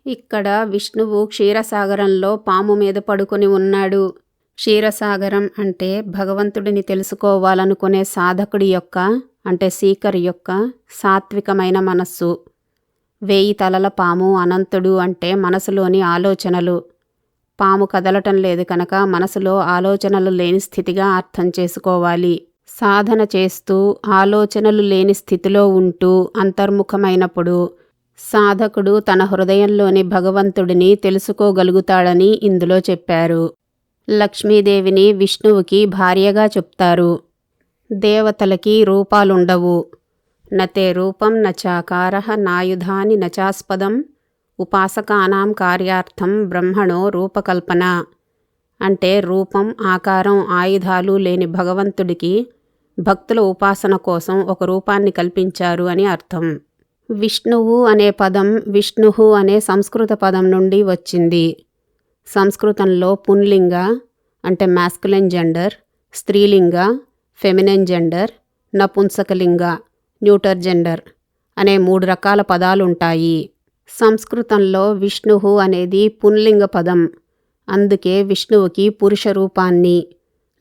ఇక్కడ విష్ణువు క్షీరసాగరంలో పాము మీద పడుకొని ఉన్నాడు. క్షీరసాగరం అంటే భగవంతుడిని తెలుసుకోవాలనుకునే సాధకుడి యొక్క అంటే సీకర్ యొక్క సాత్వికమైన మనస్సు. 1000 తలల పాము అనంతుడు అంటే మనసులోని ఆలోచనలు. పాము కదలటం లేదు కనుక మనసులో ఆలోచనలు లేని స్థితిగా అర్థం చేసుకోవాలి. సాధన చేస్తూ ఆలోచనలు లేని స్థితిలో ఉంటూ అంతర్ముఖమైనప్పుడు సాధకుడు తన హృదయంలోని భగవంతుడిని తెలుసుకోగలుగుతాడని ఇందులో చెప్పారు. లక్ష్మీదేవిని విష్ణువుకి భార్యగా చెప్తారు. దేవతలకి రూపాలుండవు. నతే రూపం నచాకారః నాయుధాని నచాస్పదం ఉపాసకానాం కార్యార్థం బ్రహ్మణో రూపకల్పన. అంటే రూపం, ఆకారం, ఆయుధాలు లేని భగవంతుడికి భక్తుల ఉపాసన కోసం ఒక రూపాన్ని కల్పించారు అని అర్థం. విష్ణువు అనే పదం విష్ణుహు అనే సంస్కృత పదం నుండి వచ్చింది. సంస్కృతంలో పుంలింగ అంటే మ్యాస్కులైన్ జెండర్, స్త్రీలింగ ఫెమినైన్ జెండర్, నపుంసకలింగ న్యూటర్ జెండర్ అనే 3 రకాల పదాలుంటాయి. సంస్కృతంలో విష్ణుహు అనేది పుంలింగ పదం. అందుకే విష్ణువుకి పురుష రూపాన్ని,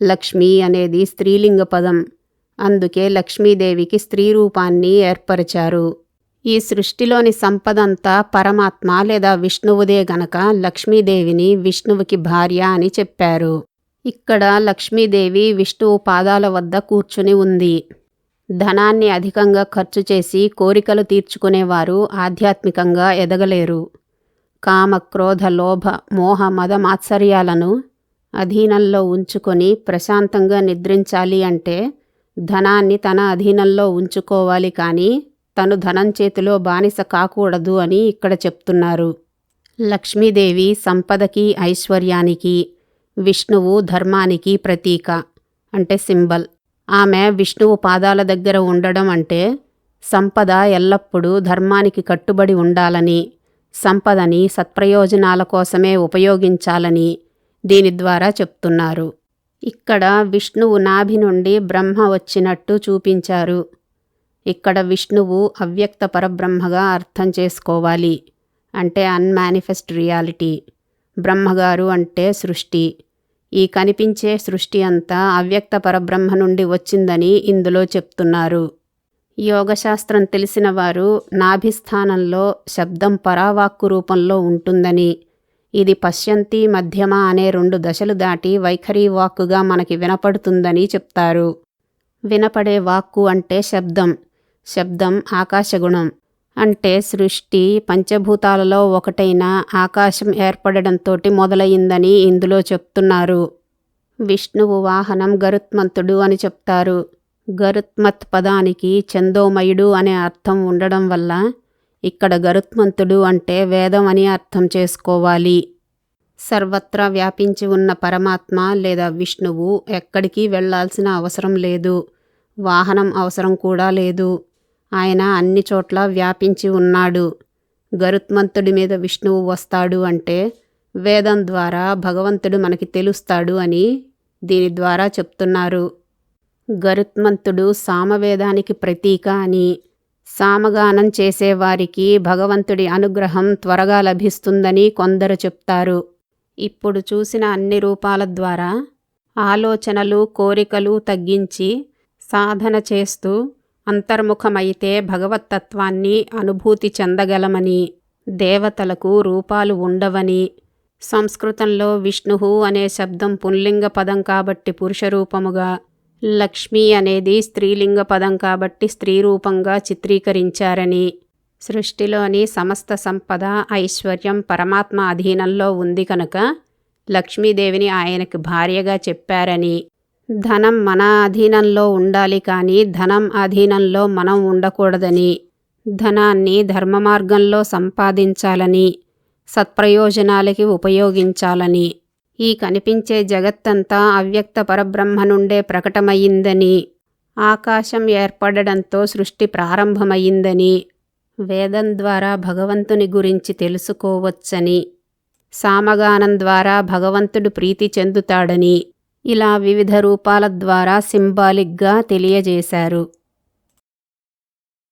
లక్ష్మి అనేది స్త్రీలింగ పదం. అందుకే లక్ష్మీదేవికి స్త్రీ రూపాన్ని ఏర్పరిచారు. ఈ సృష్టిలోని సంపదంతా పరమాత్మ లేదా విష్ణువుదే గనక లక్ష్మీదేవిని విష్ణువుకి భార్య అని చెప్పారు. ఇక్కడ లక్ష్మీదేవి విష్ణువు పాదాల వద్ద కూర్చుని ఉంది. ధనాన్ని అధికంగా ఖర్చు చేసి కోరికలు తీర్చుకునేవారు ఆధ్యాత్మికంగా ఎదగలేరు. కామ, క్రోధ, లోభ, మోహ, మద, మాత్సర్యాలను అధీనంలో ఉంచుకొని ప్రశాంతంగా నిద్రించాలి అంటే ధనాన్ని తన అధీనంలో ఉంచుకోవాలి కానీ తను ధనం చేతిలో బానిస కాకూడదు అని ఇక్కడ చెప్తున్నారు. లక్ష్మీదేవి సంపదకి, ఐశ్వర్యానికి, విష్ణువు ధర్మానికి ప్రతీక అంటే సింబల్. ఆమె విష్ణువు పాదాల దగ్గర ఉండడం అంటే సంపద ఎల్లప్పుడూ ధర్మానికి కట్టుబడి ఉండాలని, సంపదని సత్ప్రయోజనాల కోసమే ఉపయోగించాలని దీని ద్వారా చెప్తున్నారు. ఇక్కడ విష్ణువు నాభి నుండి బ్రహ్మ వచ్చినట్టు చూపించారు. ఇక్కడ విష్ణువు అవ్యక్త పరబ్రహ్మగా అర్థం చేసుకోవాలి. అంటే అన్మానిఫెస్ట్ రియాలిటీ. బ్రహ్మగారు అంటే సృష్టి. ఈ కనిపించే సృష్టి అంతా అవ్యక్త పరబ్రహ్మ నుండి వచ్చిందని ఇందులో చెప్తున్నారు. యోగశాస్త్రం తెలిసిన వారు నాభిస్థానంలో శబ్దం పరావాక్కు రూపంలో ఉంటుందని, ఇది పశ్యంతి మధ్యమ అనే 2 దశలు దాటి వైఖరి వాక్కుగా మనకి వినపడుతుందని చెప్తారు. వినపడే వాక్కు అంటే శబ్దం. శబ్దం ఆకాశగుణం. అంటే సృష్టి పంచభూతాలలో ఒకటైన ఆకాశం ఏర్పడడంతోటి మొదలయ్యిందని ఇందులో చెప్తున్నారు. విష్ణువు వాహనం గరుత్మంతుడు అని చెప్తారు. గరుత్మత్ పదానికి చందోమయుడు అనే అర్థం ఉండడం వల్ల ఇక్కడ గరుత్మంతుడు అంటే వేదం అని అర్థం చేసుకోవాలి. సర్వత్రా వ్యాపించి ఉన్న పరమాత్మ లేదా విష్ణువు ఎక్కడికి వెళ్లాల్సిన అవసరం లేదు. వాహనం అవసరం కూడా లేదు. ఆయన అన్ని చోట్ల వ్యాపించి ఉన్నాడు. గరుత్మంతుడి మీద విష్ణువు వస్తాడు అంటే వేదం ద్వారా భగవంతుడు మనకి తెలుస్తాడు అని దీని ద్వారా చెప్తున్నారు. గరుత్మంతుడు సామవేదానికి ప్రతీక అని, సామగానం చేసేవారికి భగవంతుడి అనుగ్రహం త్వరగా లభిస్తుందని కొందరు చెప్తారు. ఇప్పుడు చూసిన అన్ని రూపాల ద్వారా ఆలోచనలు, కోరికలు తగ్గించి సాధన చేస్తూ అంతర్ముఖమైతే భగవత్తత్వాన్ని అనుభూతి చెందగలమని, దేవతలకు రూపాలు ఉండవని, సంస్కృతంలో విష్ణువు అనే శబ్దం పుంలింగ పదం కాబట్టి పురుష రూపముగా, లక్ష్మి అనేది స్త్రీలింగ పదం కాబట్టి స్త్రీ రూపంగా చిత్రీకరించారని, సృష్టిలోని సమస్త సంపద, ఐశ్వర్యం పరమాత్మ అధీనంలో ఉంది కనుక లక్ష్మీదేవిని ఆయనకి భార్యగా చెప్పారని, ధనం మన అధీనంలో ఉండాలి కానీ ధనం అధీనంలో మనం ఉండకూడదని, ధనాన్ని ధర్మ మార్గంలో సంపాదించాలని, సత్ప్రయోజనాలకి ఉపయోగించాలని, ఈ కనిపించే జగత్తంతా అవ్యక్త పరబ్రహ్మ నుండే ప్రకటమయ్యిందని, ఆకాశం ఏర్పడడంతో సృష్టి ప్రారంభమయ్యిందని, వేదం ద్వారా భగవంతుని గురించి తెలుసుకోవచ్చని, సామగానం ద్వారా భగవంతుడు ప్రీతి చెందుతాడని ఇలా వివిధ రూపాల ద్వారా సింబాలిక్గా తెలియజేశారు.